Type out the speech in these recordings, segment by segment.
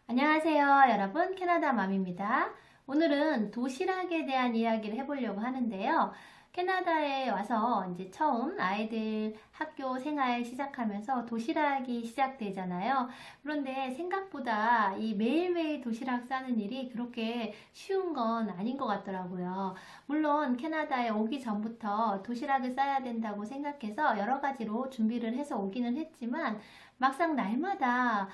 안녕하세요, 여러분. 캐나다 맘입니다. 오늘은 도시락에 대한 이야기를 해보려고 하는데요. 캐나다에 와서 이제 처음 아이들 학교 생활 시작하면서 도시락이 시작되잖아요. 그런데 생각보다 이 매일매일 도시락 싸는 일이 그렇게 쉬운 건 아닌 것 같더라고요. 물론 캐나다에 오기 전부터 도시락을 싸야 된다고 생각해서 여러 가지로 준비를 해서 오기는 했지만 막상 날마다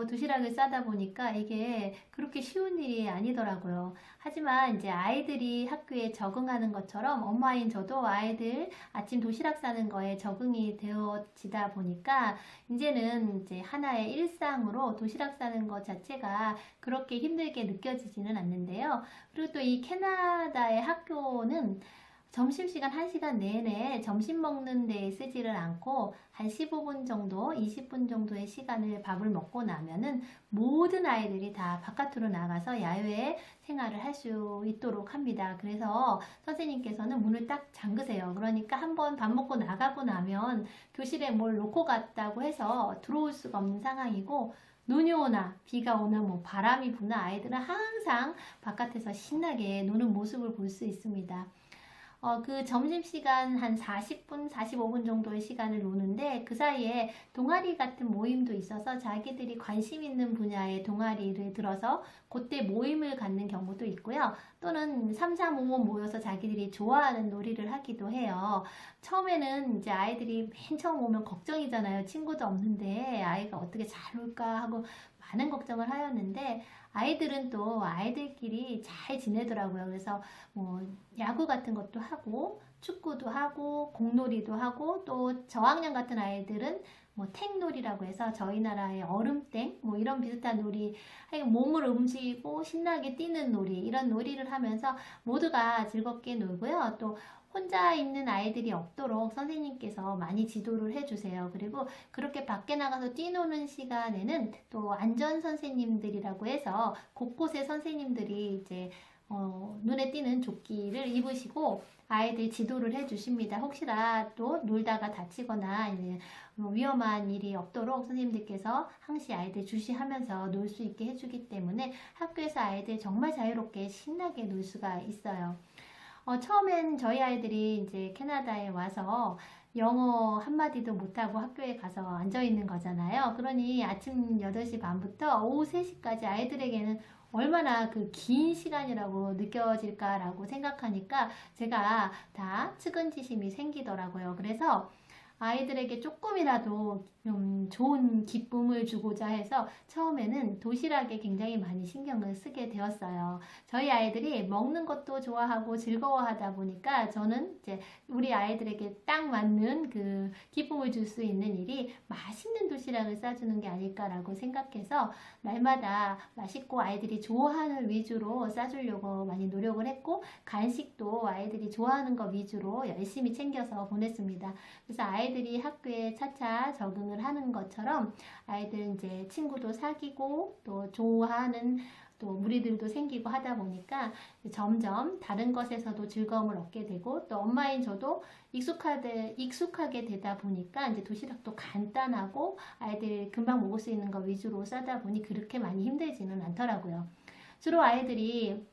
도시락을 싸다 보니까 이게 그렇게 쉬운 일이 아니더라고요. 하지만 이제 아이들이 학교에 적응하는 것처럼 엄마인 저도 아이들 아침 도시락 싸는 거에 적응이 되어지다 보니까 이제는 이제 하나의 일상으로 도시락 싸는 것 자체가 그렇게 힘들게 느껴지지는 않는데요. 그리고 또 이 캐나다의 학교는 점심시간 1시간 내내 점심 먹는 데 쓰지를 않고 한 15분 정도, 20분 정도의 시간을 밥을 먹고 나면은 모든 아이들이 다 바깥으로 나가서 야외 생활을 할 수 있도록 합니다. 그래서 선생님께서는 문을 딱 잠그세요. 그러니까 한번 밥 먹고 나가고 나면 교실에 뭘 놓고 갔다고 해서 들어올 수가 없는 상황이고, 눈이 오나 비가 오나 바람이 부나 아이들은 항상 바깥에서 신나게 노는 모습을 볼 수 있습니다. 그 점심시간 한 40분, 45분 정도의 시간을 노는데 그 사이에 동아리 같은 모임도 있어서 자기들이 관심 있는 분야의 동아리를 들어서 그때 모임을 갖는 경우도 있고요. 또는 3, 4, 5 모여서 자기들이 좋아하는 놀이를 하기도 해요. 처음에는 이제 아이들이 맨 처음 오면 걱정이잖아요. 친구도 없는데 아이가 어떻게 잘 놀까 하고 많은 걱정을 하였는데 아이들은 또 아이들끼리 잘 지내더라고요. 그래서 야구 같은 것도 하고 축구도 하고 공놀이도 하고 또 저학년 같은 아이들은 탱놀이라고 해서 저희 나라의 얼음땡 이런 비슷한 놀이, 몸을 움직이고 신나게 뛰는 놀이, 이런 놀이를 하면서 모두가 즐겁게 놀고요. 또 혼자 있는 아이들이 없도록 선생님께서 많이 지도를 해주세요. 그리고 그렇게 밖에 나가서 뛰노는 시간에는 또 안전 선생님들이라고 해서 곳곳에 선생님들이 이제 눈에 띄는 조끼를 입으시고 아이들 지도를 해주십니다. 혹시라도 놀다가 다치거나 이제 위험한 일이 없도록 선생님들께서 항시 아이들 주시하면서 놀 수 있게 해주기 때문에 학교에서 아이들 정말 자유롭게 신나게 놀 수가 있어요. 처음엔 저희 아이들이 이제 캐나다에 와서 영어 한마디도 못하고 학교에 가서 앉아있는 거잖아요. 그러니 아침 8시 반부터 오후 3시까지 아이들에게는 얼마나 그 긴 시간이라고 느껴질까라고 생각하니까 제가 다 측은지심이 생기더라고요. 그래서 아이들에게 조금이라도 좀 좋은 기쁨을 주고자 해서 처음에는 도시락에 굉장히 많이 신경을 쓰게 되었어요. 저희 아이들이 먹는 것도 좋아하고 즐거워하다 보니까 저는 이제 우리 아이들에게 딱 맞는 그 기쁨을 줄 수 있는 일이 맛있는 도시락을 싸주는 게 아닐까라고 생각해서 날마다 맛있고 아이들이 좋아하는 위주로 싸주려고 많이 노력을 했고, 간식도 아이들이 좋아하는 거 위주로 열심히 챙겨서 보냈습니다. 그래서 아이들이 학교에 차차 적응을 하는 것처럼 아이들 이제 친구도 사귀고 또 좋아하는 또 무리들도 생기고 하다 보니까 점점 다른 것에서도 즐거움을 얻게 되고, 또 엄마인 저도 익숙하게 되다 보니까 이제 도시락도 간단하고 아이들 금방 먹을 수 있는 거 위주로 싸다 보니 그렇게 많이 힘들지는 않더라고요. 주로 아이들이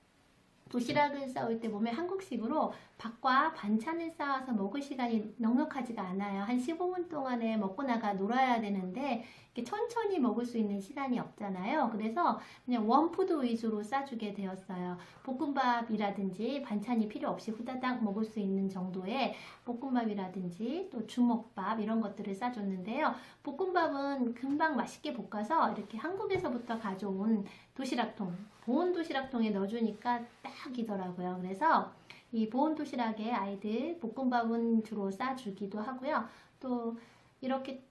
도시락을 싸올 때 보면 한국식으로 밥과 반찬을 싸와서 먹을 시간이 넉넉하지가 않아요. 한 15분 동안에 먹고 나가 놀아야 되는데 이렇게 천천히 먹을 수 있는 시간이 없잖아요. 그래서 그냥 원푸드 위주로 싸주게 되었어요. 볶음밥이라든지 반찬이 필요 없이 후다닥 먹을 수 있는 정도의 볶음밥이라든지 또 주먹밥 이런 것들을 싸줬는데요. 볶음밥은 금방 맛있게 볶아서 이렇게 한국에서부터 가져온 도시락통, 보온 도시락통에 넣어주니까 딱이더라고요. 그래서 이 보온 도시락에 아이들 볶음밥은 주로 싸주기도 하고요. 또 이렇게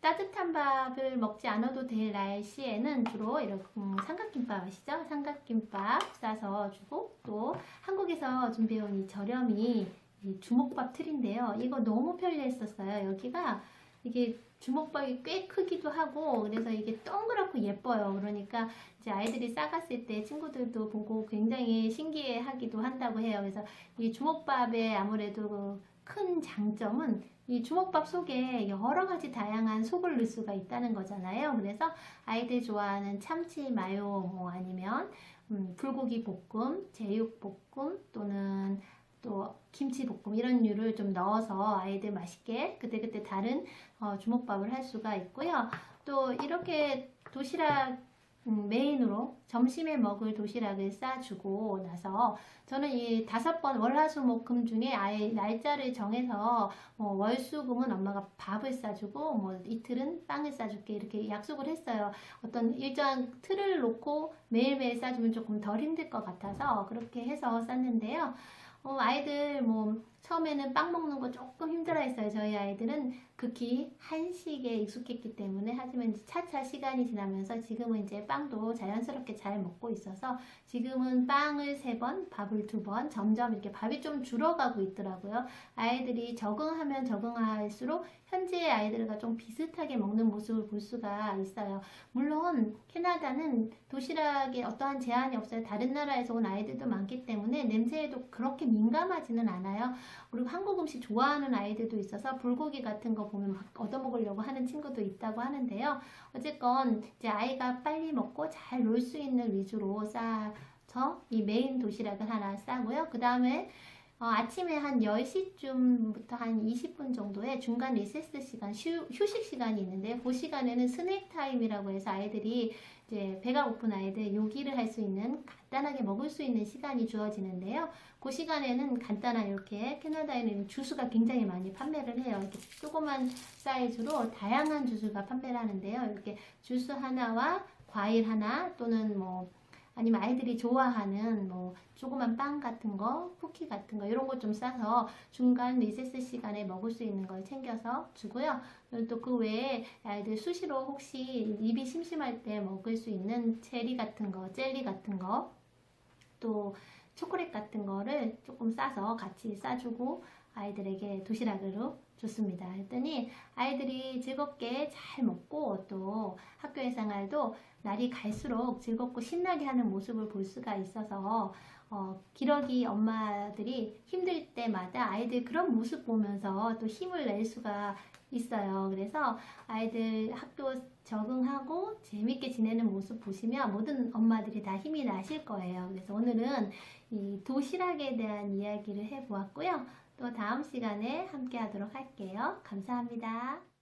따뜻한 밥을 먹지 않아도 될 날씨에는 주로 이렇게 삼각김밥 아시죠? 삼각김밥 싸서 주고, 또 한국에서 준비해온 이 저렴이 이 주먹밥 틀인데요. 이거 너무 편리했었어요. 여기가 이게 주먹밥이 꽤 크기도 하고 그래서 이게 동그랗고 예뻐요. 그러니까 이제 아이들이 싸갔을 때 친구들도 보고 굉장히 신기해 하기도 한다고 해요. 그래서 이 주먹밥의 아무래도 큰 장점은 이 주먹밥 속에 여러 가지 다양한 속을 넣을 수가 있다는 거잖아요. 그래서 아이들 좋아하는 참치 마요 뭐 아니면 불고기 볶음, 제육 볶음 또는 또 김치 볶음 이런 류를 좀 넣어서 아이들 맛있게 그때그때 다른 주먹밥을 할 수가 있고요. 또 이렇게 도시락 메인으로 점심에 먹을 도시락을 싸주고 나서 저는 이 5번 월화수목금 중에 아예 날짜를 정해서 월수금은 엄마가 밥을 싸주고 뭐 이틀은 빵을 싸줄게 이렇게 약속을 했어요. 어떤 일정한 틀을 놓고 매일매일 싸주면 조금 덜 힘들 것 같아서 그렇게 해서 쌌는데요. 아이들 뭐 처음에는 빵 먹는 거 조금 힘들어 했어요. 저희 아이들은 극히 한식에 익숙했기 때문에. 하지만 이제 차차 시간이 지나면서 지금은 이제 빵도 자연스럽게 잘 먹고 있어서 지금은 빵을 3번, 밥을 2번 점점 이렇게 밥이 좀 줄어가고 있더라고요. 아이들이 적응하면 적응할수록 현지의 아이들과 좀 비슷하게 먹는 모습을 볼 수가 있어요. 물론 캐나다는 도시락에 어떠한 제한이 없어요. 다른 나라에서 온 아이들도 많기 때문에 냄새에도 그렇게 민감하지는 않아요. 그리고 한국 음식 좋아하는 아이들도 있어서 불고기 같은 거 보면 막 얻어먹으려고 하는 친구도 있다고 하는데요. 어쨌건 이제 아이가 빨리 먹고 잘 놀 수 있는 위주로 싸서 이 메인 도시락을 하나 싸고요. 그 다음에 아침에 한 10시쯤부터 한 20분 정도의 중간 리세스 시간, 휴식 시간이 있는데 그 시간에는 스낵 타임이라고 해서 아이들이 이제 배가 고픈 아이들 요기를 할 수 있는 간단하게 먹을 수 있는 시간이 주어지는데요. 그 시간에는 간단한 이렇게 캐나다에는 주스가 굉장히 많이 판매를 해요. 이렇게 조그만 사이즈로 다양한 주스가 판매를 하는데요. 이렇게 주스 하나와 과일 하나 또는 뭐 아니면 아이들이 좋아하는 뭐 조그만 빵 같은 거, 쿠키 같은 거 이런 거 좀 싸서 중간 리세스 시간에 먹을 수 있는 걸 챙겨서 주고요. 또 그 외에 아이들 수시로 혹시 입이 심심할 때 먹을 수 있는 체리 같은 거, 젤리 같은 거, 또 초콜릿 같은 거를 조금 싸서 같이 싸주고 아이들에게 도시락으로 줬습니다. 했더니 아이들이 즐겁게 잘 먹고 또 학교의 생활도 날이 갈수록 즐겁고 신나게 하는 모습을 볼 수가 있어서 기러기 엄마들이 힘들 때마다 아이들 그런 모습 보면서 또 힘을 낼 수가 있어요. 그래서 아이들 학교 적응하고 재밌게 지내는 모습 보시면 모든 엄마들이 다 힘이 나실 거예요. 그래서 오늘은 이 도시락에 대한 이야기를 해보았고요. 또 다음 시간에 함께 하도록 할게요. 감사합니다.